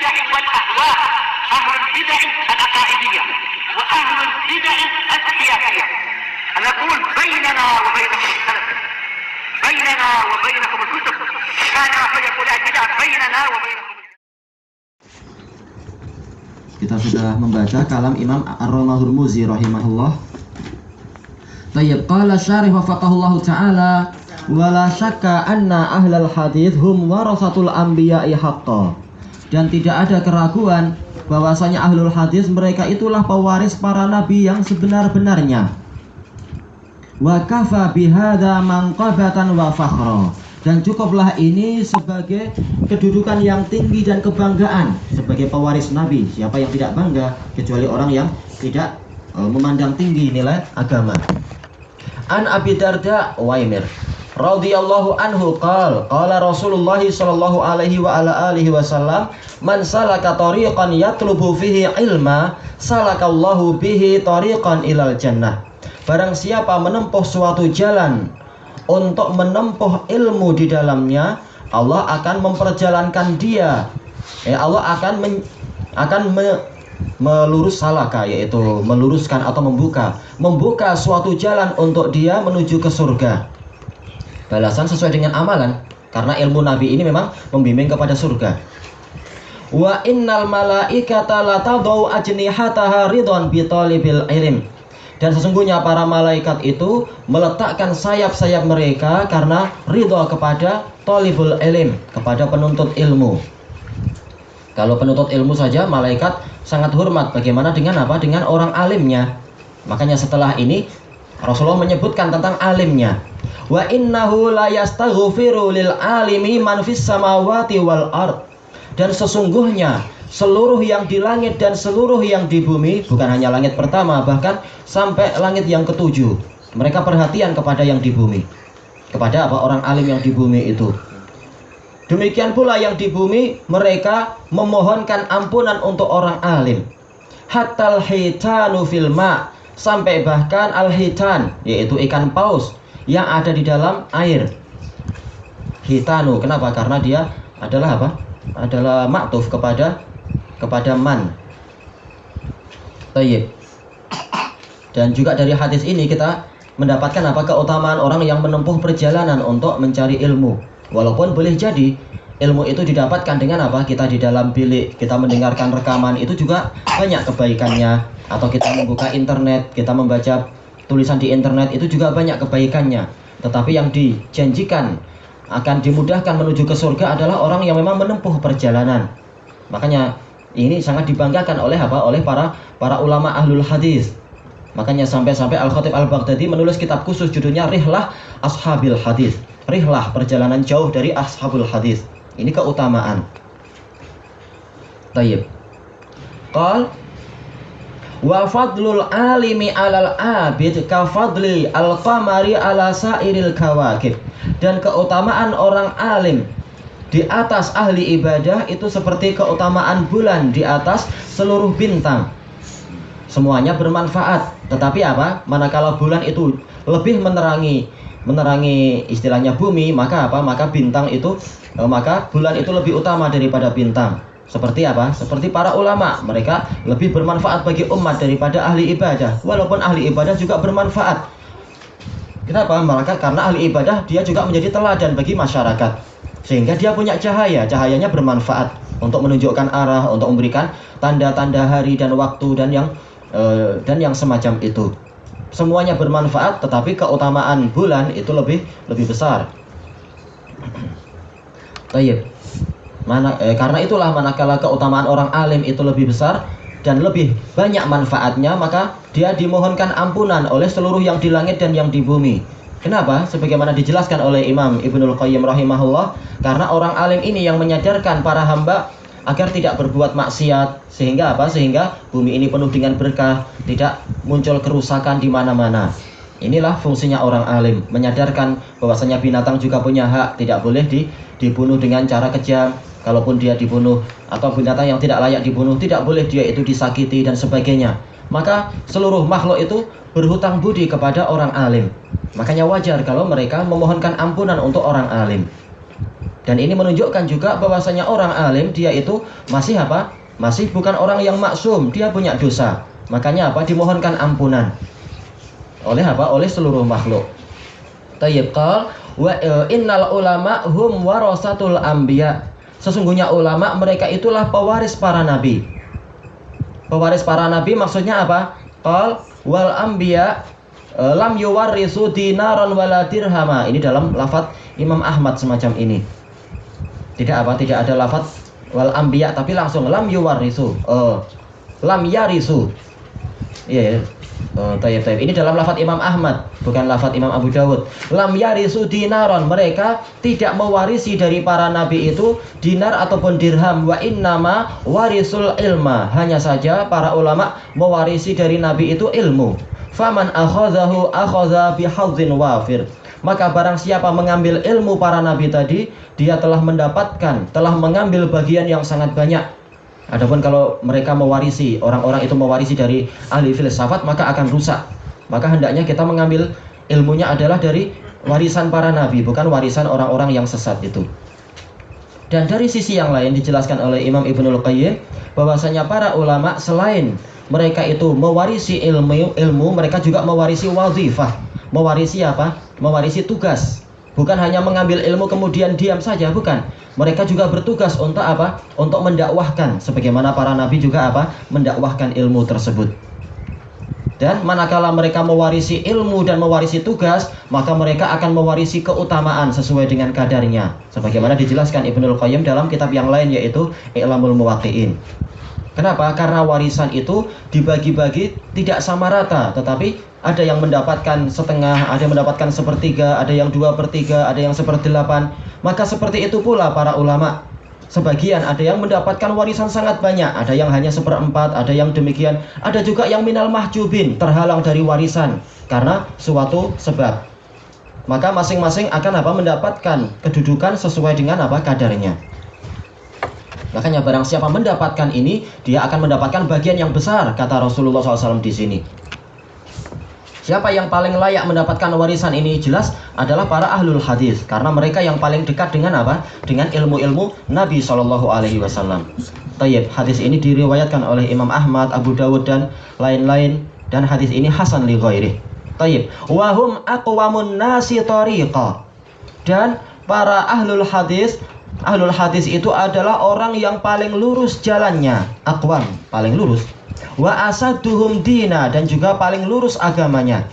البدع والأهواء، أهل البدع العقائدية وأهل البدع السياسية. أنا أقول بيننا وبينكم السلف، بيننا وبينكم الكتب، كان فيقول البدع بيننا وبينكم. Kita sudah membaca kalam Imam Ar-Hurmuzi rahimahullah. Tayyib, qala syarih wafaqahullahu ta'ala, wala syakka anna ahlal hadith hum warasatul anbiya'i haqqa. Dan tidak ada keraguan bahwasanya ahlul hadis mereka itulah pewaris para nabi yang sebenar-benarnya. Wa kafa bihadza manqabatan wa fakhra. Dan cukuplah ini sebagai kedudukan yang tinggi dan kebanggaan sebagai pewaris nabi. Siapa yang tidak bangga kecuali orang yang tidak memandang tinggi nilai agama. An Abi Darda Uwaimir radhiyallahu anhu qala Rasulullah sallallahu alaihi wa ala alihi wasallam, man salaka tariqan yatlubu fihi ilma salakallahu bihi tariqan ilal jannah. Barang siapa menempuh suatu jalan untuk menempuh ilmu di dalamnya, Allah akan memperjalankan dia. Allah akan melurus salaka, yaitu meluruskan atau membuka suatu jalan untuk dia menuju ke surga. Balasan sesuai dengan amalan, karena ilmu Nabi ini memang membimbing kepada surga. Wa innal malaikata la tadau ajnihataha ridwan bi talibil ilm. Dan sesungguhnya para malaikat itu meletakkan sayap-sayap mereka karena ridho kepada talibul ilm, kepada penuntut ilmu. Kalau penuntut ilmu saja malaikat sangat hormat, bagaimana dengan apa? Dengan orang alimnya. Makanya setelah ini Rasulullah menyebutkan tentang alimnya. Wa innahu la yastaghfiru lil alimi man fis samawati wal ard. Dan sesungguhnya seluruh yang di langit dan seluruh yang di bumi, bukan hanya langit pertama, bahkan sampai langit yang ketujuh, mereka perhatian kepada yang di bumi, kepada apa? Orang alim yang di bumi itu. Demikian pula yang di bumi, mereka memohonkan ampunan untuk orang alim. Hatta al-hitanu fil ma', sampai bahkan al-hitan, yaitu ikan paus yang ada di dalam air. Hitanu, kenapa? Karena dia adalah apa? Adalah ma'tuf kepada man. Tayyib. Dan juga dari hadis ini kita mendapatkan apa? Keutamaan orang yang menempuh perjalanan untuk mencari ilmu. Walaupun boleh jadi ilmu itu didapatkan dengan apa? Kita di dalam bilik, kita mendengarkan rekaman, itu juga banyak kebaikannya. Atau kita membuka internet, kita membaca tulisan di internet, itu juga banyak kebaikannya. Tetapi yang dijanjikan akan dimudahkan menuju ke surga adalah orang yang memang menempuh perjalanan. Makanya ini sangat dibanggakan oleh apa? Oleh para ulama ahlul hadis. Makanya sampai-sampai Al-Khatib Al-Baghdadi menulis kitab khusus judulnya Rihlah Ashabil Hadis. Rihlah, perjalanan jauh dari Ashabul Hadis. Ini keutamaan. Tayyib. Qal wa fadlul alimi alal abid ka fadli al-qamari ala sairil kawakib. Dan keutamaan orang alim di atas ahli ibadah itu seperti keutamaan bulan di atas seluruh bintang. Semuanya bermanfaat. Tetapi apa? Manakala bulan itu lebih menerangi istilahnya bumi, maka apa? Maka bulan itu lebih utama daripada bintang. Seperti apa? Seperti para ulama, mereka lebih bermanfaat bagi umat daripada ahli ibadah. Walaupun ahli ibadah juga bermanfaat. Kenapa? Karena ahli ibadah dia juga menjadi teladan bagi masyarakat. Sehingga dia punya cahayanya bermanfaat untuk menunjukkan arah, untuk memberikan tanda-tanda hari dan waktu dan yang semacam itu. Semuanya bermanfaat, tetapi keutamaan bulan itu lebih besar. Tayyib. Karena itulah manakala keutamaan orang alim itu lebih besar dan lebih banyak manfaatnya, maka dia dimohonkan ampunan oleh seluruh yang di langit dan yang di bumi. Kenapa? Sebagaimana dijelaskan oleh Imam Ibnul Qayyim rahimahullah, karena orang alim ini yang menyadarkan para hamba agar tidak berbuat maksiat, sehingga apa? Sehingga bumi ini penuh dengan berkah, tidak muncul kerusakan di mana-mana. Inilah fungsinya orang alim, menyadarkan bahwasanya binatang juga punya hak, tidak boleh dibunuh dengan cara kejam. Kalaupun dia dibunuh, atau binatang yang tidak layak dibunuh, tidak boleh dia itu disakiti dan sebagainya. Maka seluruh makhluk itu berhutang budi kepada orang alim. Makanya wajar kalau mereka memohonkan ampunan untuk orang alim. Dan ini menunjukkan juga bahwasanya orang alim dia itu masih apa? Masih bukan orang yang maksum, dia punya dosa. Makanya apa? Dimohonkan ampunan. Oleh apa? Oleh seluruh makhluk. Tayyib qal wa innal ulama hum warasatul anbiya. Sesungguhnya ulama mereka itulah pewaris para nabi. Pewaris para nabi maksudnya apa? Qal wal anbiya lam yuwarrisu dinaran wala dirhama. Ini dalam lafaz Imam Ahmad semacam ini. Tidak ada lafaz wal anbiya tapi langsung lam yuwarrisu. Lam yarisu. Iya. Tayyib. Ini dalam lafaz Imam Ahmad, bukan lafaz Imam Abu Dawud. Lam yarisu dinaron, mereka tidak mewarisi dari para nabi itu dinar ataupun dirham. Wa innama warisul ilma, hanya saja para ulama mewarisi dari nabi itu ilmu. Faman akhadhahu akhadha bihadzin wafir. Maka barang siapa mengambil ilmu para nabi tadi, dia telah mengambil bagian yang sangat banyak. Adapun kalau mereka mewarisi, orang-orang itu mewarisi dari ahli filsafat, maka akan rusak. Maka hendaknya kita mengambil ilmunya adalah dari warisan para nabi, bukan warisan orang-orang yang sesat itu. Dan dari sisi yang lain dijelaskan oleh Imam Ibnul Qayyim bahwasanya para ulama selain mereka itu mewarisi ilmu, mereka juga mewarisi wazifah. Mewarisi apa? Mewarisi tugas. Bukan hanya mengambil ilmu kemudian diam saja, bukan. Mereka juga bertugas untuk apa? Untuk mendakwahkan, sebagaimana para nabi juga apa? Mendakwahkan ilmu tersebut. Dan manakala mereka mewarisi ilmu dan mewarisi tugas, maka mereka akan mewarisi keutamaan sesuai dengan kadarnya. Sebagaimana dijelaskan Ibnul Qayyim dalam kitab yang lain, yaitu I'lamul Muwaqqi'in. Kenapa? Karena warisan itu dibagi-bagi tidak sama rata, tetapi ada yang mendapatkan setengah, ada yang mendapatkan sepertiga, ada yang 2/3, ada yang 1/8. Maka seperti itu pula para ulama. Sebagian ada yang mendapatkan warisan sangat banyak, ada yang hanya 1/4, ada yang demikian, ada juga yang minal mahjubin, terhalang dari warisan karena suatu sebab. Maka masing-masing akan apa? Mendapatkan kedudukan sesuai dengan apa? Kadarnya. Makanya barang siapa mendapatkan ini, dia akan mendapatkan bagian yang besar, kata Rasulullah SAW di sini. Siapa yang paling layak mendapatkan warisan ini? Jelas adalah para ahlul hadis, karena mereka yang paling dekat dengan apa? Dengan ilmu-ilmu Nabi SAW. Tayyib, hadis ini diriwayatkan oleh Imam Ahmad, Abu Dawud dan lain-lain, dan hadis ini hasan li ghairih. Tayyib, wahum aqwamun nasi tariqa. Dan para ahlul hadis itu adalah orang yang paling lurus jalannya. Aqwam, paling lurus. Wa asaduhum dina, dan juga paling lurus agamanya.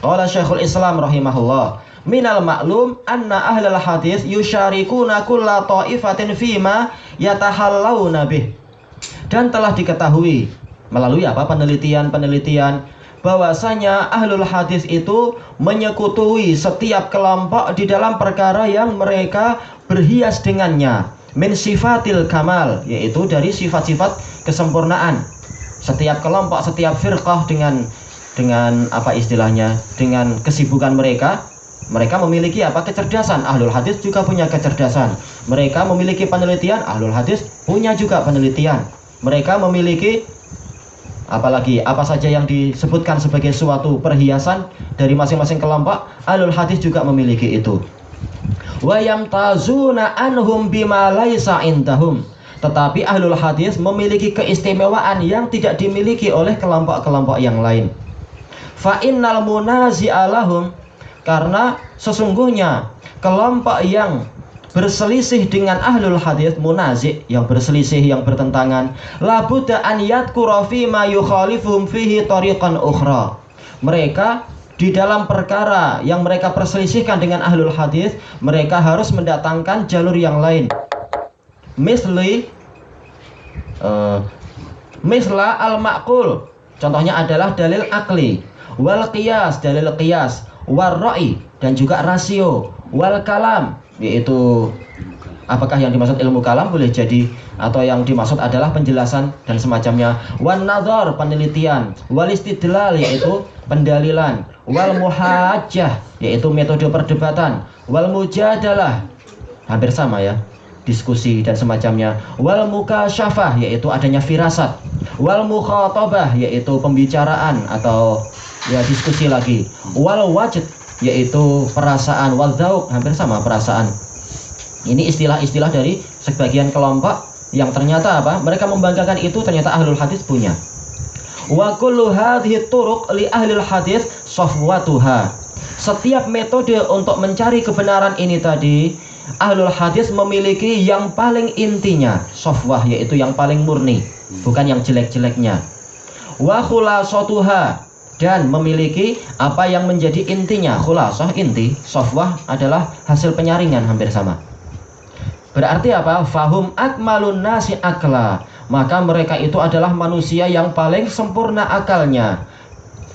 Qala Syekhul Islam rahimahullah, minal ma'lum anna ahlal hadis yusyarikuna kulla ta'ifatin fima yatahallawna bih. Dan telah diketahui melalui apa? Penelitian bahwasanya ahlul hadis itu menyekutui setiap kelompok di dalam perkara yang mereka berhias dengannya. Min sifatil kamal, yaitu dari sifat-sifat kesempurnaan. Setiap kelompok, setiap firqah dengan apa istilahnya, dengan kesibukan mereka memiliki apa? Kecerdasan. Ahlul hadis juga punya kecerdasan. Mereka memiliki penelitian, ahlul hadis punya juga penelitian. Mereka memiliki apalagi apa saja yang disebutkan sebagai suatu perhiasan dari masing-masing kelompok, ahlul hadis juga memiliki itu. Wa yamtazuna anhum bima laisa indahum. Tetapi ahlul hadis memiliki keistimewaan yang tidak dimiliki oleh kelompok-kelompok yang lain. Fa innal munazi'a lahum, karena sesungguhnya kelompok yang berselisih dengan ahlul hadis, munazi' yang berselisih, yang bertentangan, la budda an yadhkura fi ma yukhalifuhum fihi tariqan ukhra. Mereka di dalam perkara yang mereka perselisihkan dengan ahlul hadis, mereka harus mendatangkan jalur yang lain. Misla al-ma'qul, contohnya adalah dalil akli, wal qiyas, dalil qiyas, wal ra'i, dan juga rasio, wal kalam, yaitu apakah yang dimaksud ilmu kalam boleh jadi, atau yang dimaksud adalah penjelasan dan semacamnya, wan nazar, penelitian, wal istidlal, yaitu pendalilan, wal muhajjah, yaitu metode perdebatan, wal mujadalah, hampir sama ya, diskusi dan semacamnya, wal mukasyafah, yaitu adanya firasat, wal mukhatabah, yaitu pembicaraan atau ya diskusi lagi, wal wajd, yaitu perasaan, wal dzauq, hampir sama perasaan. Ini istilah-istilah dari sebagian kelompok yang ternyata apa? Mereka membanggakan itu ternyata ahlul hadis punya. Wa kullu hadhihi turuq li ahlil hadis safwatuha. Setiap metode untuk mencari kebenaran ini tadi, ahlul hadis memiliki yang paling intinya, safwah, yaitu yang paling murni, bukan yang jelek-jeleknya. Wa khulasatuha, dan memiliki apa yang menjadi intinya. Khulasah inti, safwah adalah hasil penyaringan, hampir sama. Berarti apa? Fahum akmalun nasi akla, maka mereka itu adalah manusia yang paling sempurna akalnya.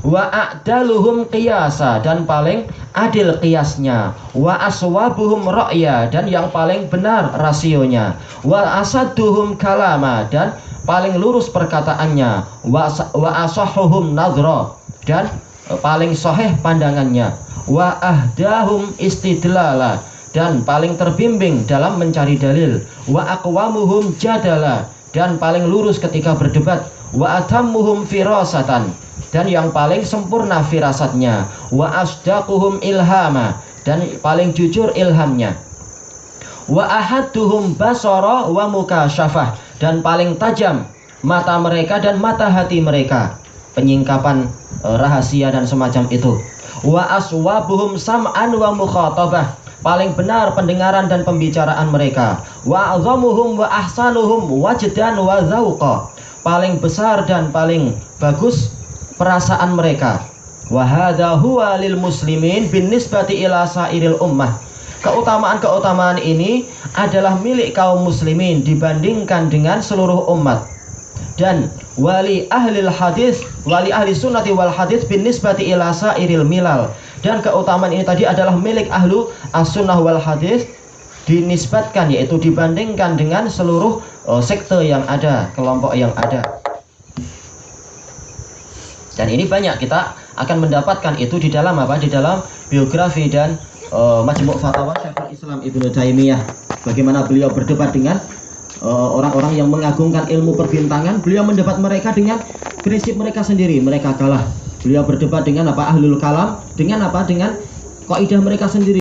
Wa a'daluhum qiyasa, dan paling adil qiyasnya. Wa aswabuhum ra'ya, dan yang paling benar rasionya. Wa asadduhum kalama, dan paling lurus perkataannya. Wa asahhuhum nadhra, dan paling sahih pandangannya. Wa ahdahum istidlala, dan paling terbimbing dalam mencari dalil. Wa aqwamuhum jadala, dan paling lurus ketika berdebat. Wa atammuhum firasatan, dan yang paling sempurna firasatnya. Wa asdaquhum ilhama, dan paling jujur ilhamnya. Wa ahadduhum basara wa mukasyafah, dan paling tajam mata mereka dan mata hati mereka, penyingkapan rahasia dan semacam itu. Wa aswabuhum sam'an wa mukhatabah, paling benar pendengaran dan pembicaraan mereka. Wa azamuhum wa ahsanuhum wajdan wa dzauqa, paling besar dan paling bagus perasaan mereka. Wa hadza huwa lil muslimin bin nisbati ila sairil ummah. Keutamaan-keutamaan ini adalah milik kaum muslimin dibandingkan dengan seluruh umat. Dan wali ahlil hadis, wali ahli sunnati wal hadis bin nisbati ila sairil milal. Dan keutamaan ini tadi adalah milik ahlu as-sunnah wal hadis, dinisbatkan, yaitu dibandingkan dengan seluruh sekte yang ada, kelompok yang ada. Dan ini banyak kita akan mendapatkan itu di dalam apa? Di dalam biografi dan Majmu' Fatawa Syekhul Islam Ibnu Taimiyah. Bagaimana beliau berdebat dengan orang-orang yang mengagungkan ilmu perbintangan. Beliau mendebat mereka dengan prinsip mereka sendiri, mereka kalah. Beliau berdebat dengan apa? Ahlul kalam, dengan apa? Dengan kaidah mereka sendiri.